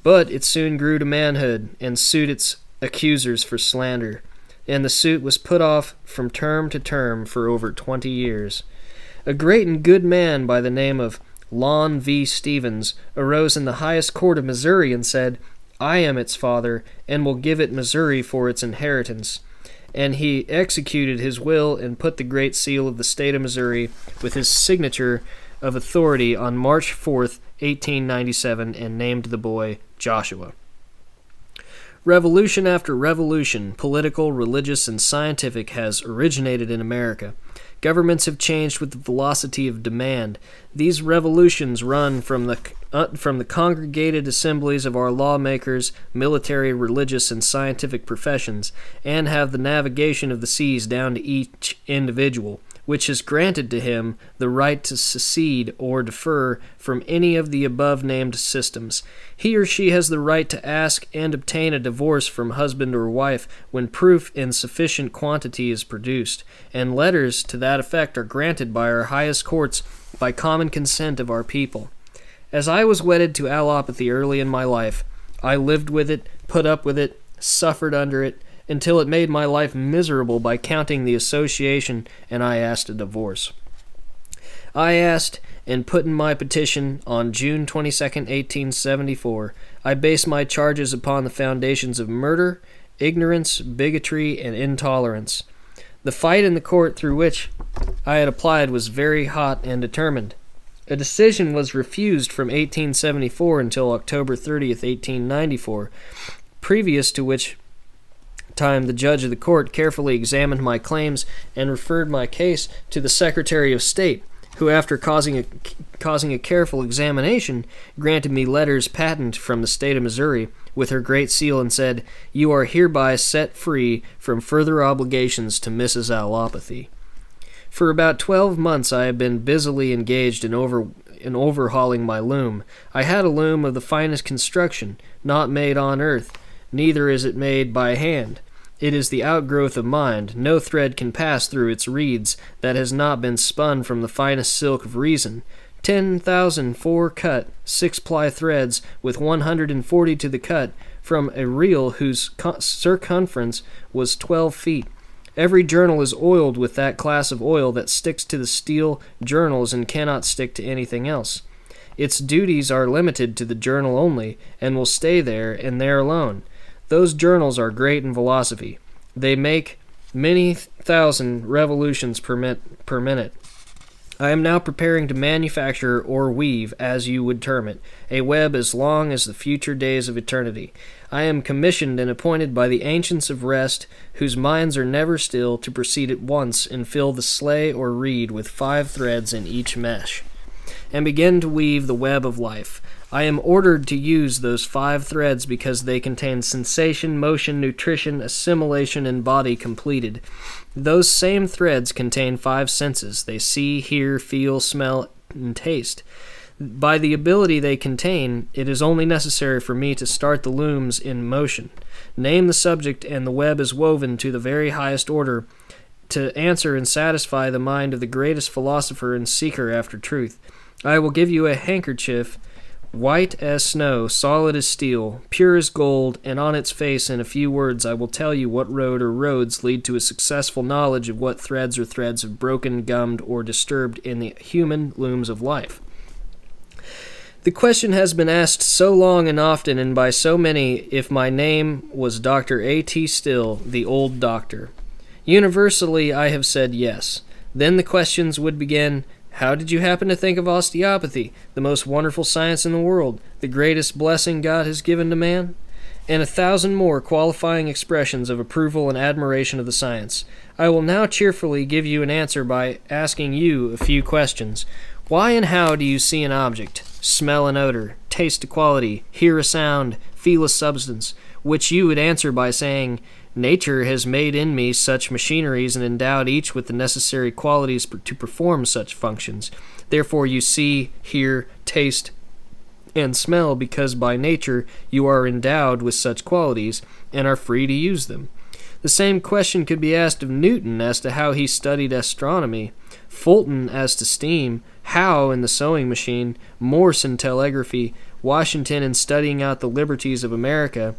But it soon grew to manhood, and sued its accusers for slander, and the suit was put off from term to term for over 20 years. A great and good man by the name of Lon V. Stevens arose in the highest court of Missouri and said, "I am its father, and will give it Missouri for its inheritance." And he executed his will and put the great seal of the state of Missouri with his signature of authority on March 4th, 1897, and named the boy Joshua. Revolution after revolution, political, religious, and scientific, has originated in America. Governments have changed with the velocity of demand. These revolutions run from the congregated assemblies of our lawmakers, military, religious, and scientific professions, and have the navigation of the seas down to each individual, which has granted to him the right to secede or defer from any of the above-named systems. He or she has the right to ask and obtain a divorce from husband or wife when proof in sufficient quantity is produced, and letters to that effect are granted by our highest courts by common consent of our people. As I was wedded to allopathy early in my life, I lived with it, put up with it, suffered under it, until it made my life miserable by counting the association, and I asked a divorce. I asked and put in my petition on June 22, 1874. I based my charges upon the foundations of murder, ignorance, bigotry, and intolerance. The fight in the court through which I had applied was very hot and determined. A decision was refused from 1874 until October 30th, 1894, previous to which time the judge of the court carefully examined my claims and referred my case to the Secretary of State, who, after causing a careful examination, granted me letters patent from the state of Missouri with her great seal and said, "You are hereby set free from further obligations to Mrs. Allopathy." For about 12 months I have been busily engaged in overhauling my loom. I had a loom of the finest construction, not made on earth, neither is it made by hand. It is the outgrowth of mind. No thread can pass through its reeds that has not been spun from the finest silk of reason. 10,000 four-cut, 6-ply threads, with 140 to the cut, from a reel whose circumference was 12 feet. Every journal is oiled with that class of oil that sticks to the steel journals and cannot stick to anything else. Its duties are limited to the journal only, and will stay there and there alone. Those journals are great in velocity. They make many thousand revolutions per minute. I am now preparing to manufacture or weave, as you would term it, a web as long as the future days of eternity. I am commissioned and appointed by the ancients of rest, whose minds are never still, to proceed at once and fill the sley or reed with 5 threads in each mesh, and begin to weave the web of life. I am ordered to use those 5 threads because they contain sensation, motion, nutrition, assimilation, and body completed. Those same threads contain 5 senses. They see, hear, feel, smell, and taste. By the ability they contain, it is only necessary for me to start the looms in motion. Name the subject, and the web is woven to the very highest order to answer and satisfy the mind of the greatest philosopher and seeker after truth. I will give you a handkerchief, white as snow, solid as steel, pure as gold, and on its face, in a few words, I will tell you what road or roads lead to a successful knowledge of what threads or threads have broken, gummed, or disturbed in the human looms of life. The question has been asked so long and often and by so many if my name was Dr. A.T. Still, the old doctor. Universally, I have said yes. Then the questions would begin: how did you happen to think of osteopathy, the most wonderful science in the world, the greatest blessing God has given to man? And 1,000 more qualifying expressions of approval and admiration of the science. I will now cheerfully give you an answer by asking you a few questions. Why and how do you see an object, smell an odor, taste a quality, hear a sound, feel a substance, which you would answer by saying, "Nature has made in me such machineries and endowed each with the necessary qualities to perform such functions. Therefore you see, hear, taste, and smell because by nature you are endowed with such qualities and are free to use them." The same question could be asked of Newton as to how he studied astronomy, Fulton as to steam, Howe in the sewing machine, Morse in telegraphy, Washington in studying out the liberties of America,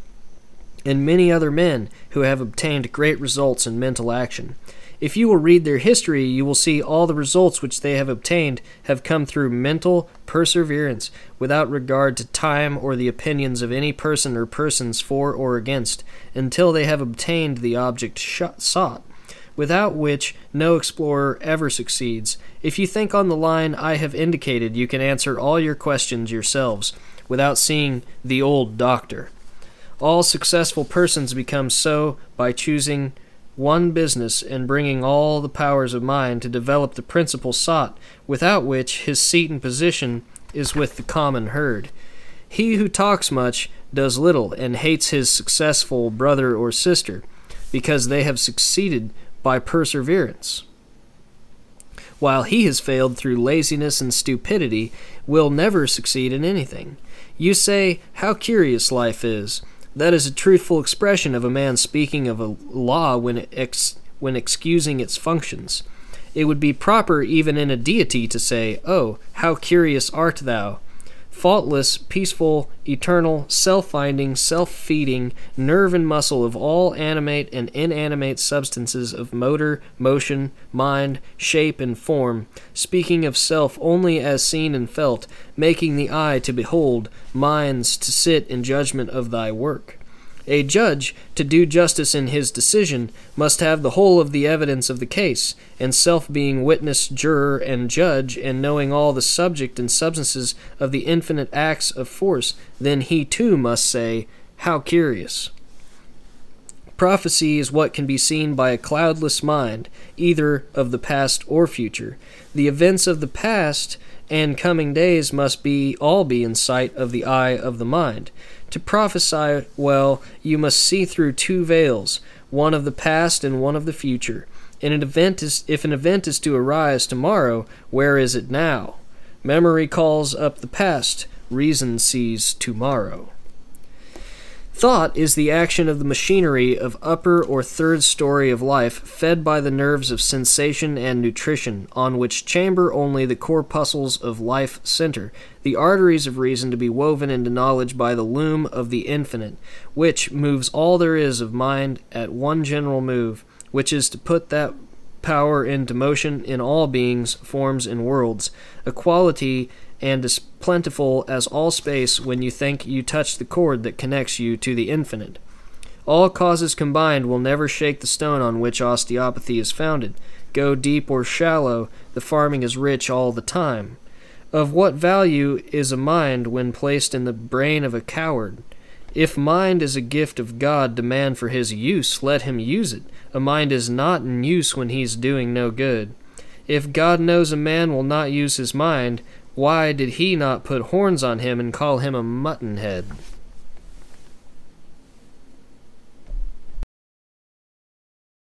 and many other men who have obtained great results in mental action. If you will read their history, you will see all the results which they have obtained have come through mental perseverance, without regard to time or the opinions of any person or persons for or against, until they have obtained the object sought, without which no explorer ever succeeds. If you think on the line I have indicated, you can answer all your questions yourselves, without seeing the old doctor. All successful persons become so by choosing one business and bringing all the powers of mind to develop the principle sought, without which his seat and position is with the common herd. He who talks much does little, and hates his successful brother or sister, because they have succeeded by perseverance, while he has failed through laziness and stupidity, will never succeed in anything. You say, "How curious life is!" That is a truthful expression of a man speaking of a law when excusing its functions. It would be proper even in a deity to say, "Oh, how curious art thou!" Faultless, peaceful, eternal, self-finding, self-feeding, nerve and muscle of all animate and inanimate substances of motor, motion, mind, shape, and form, speaking of self only as seen and felt, making the eye to behold, minds to sit in judgment of thy work. A judge, to do justice in his decision, must have the whole of the evidence of the case, and self being witness, juror, and judge, and knowing all the subject and substances of the infinite acts of force, then he too must say, "How curious!" Prophecy is what can be seen by a cloudless mind, either of the past or future. The events of the past and coming days must all be in sight of the eye of the mind. To prophesy well, you must see through two veils, one of the past and one of the future. If an event is to arise tomorrow, where is it now? Memory calls up the past, reason sees tomorrow. Thought is the action of the machinery of upper or third story of life, fed by the nerves of sensation and nutrition, on which chamber only the corpuscles of life center, the arteries of reason to be woven into knowledge by the loom of the infinite, which moves all there is of mind at one general move, which is to put that power into motion in all beings, forms, and worlds, a quality and as plentiful as all space when you think you touch the cord that connects you to the infinite. All causes combined will never shake the stone on which osteopathy is founded. Go deep or shallow, the farming is rich all the time. Of what value is a mind when placed in the brain of a coward? If mind is a gift of God, demand for his use, let him use it. A mind is not in use when he is doing no good. If God knows a man will not use his mind, why did he not put horns on him and call him a mutton head?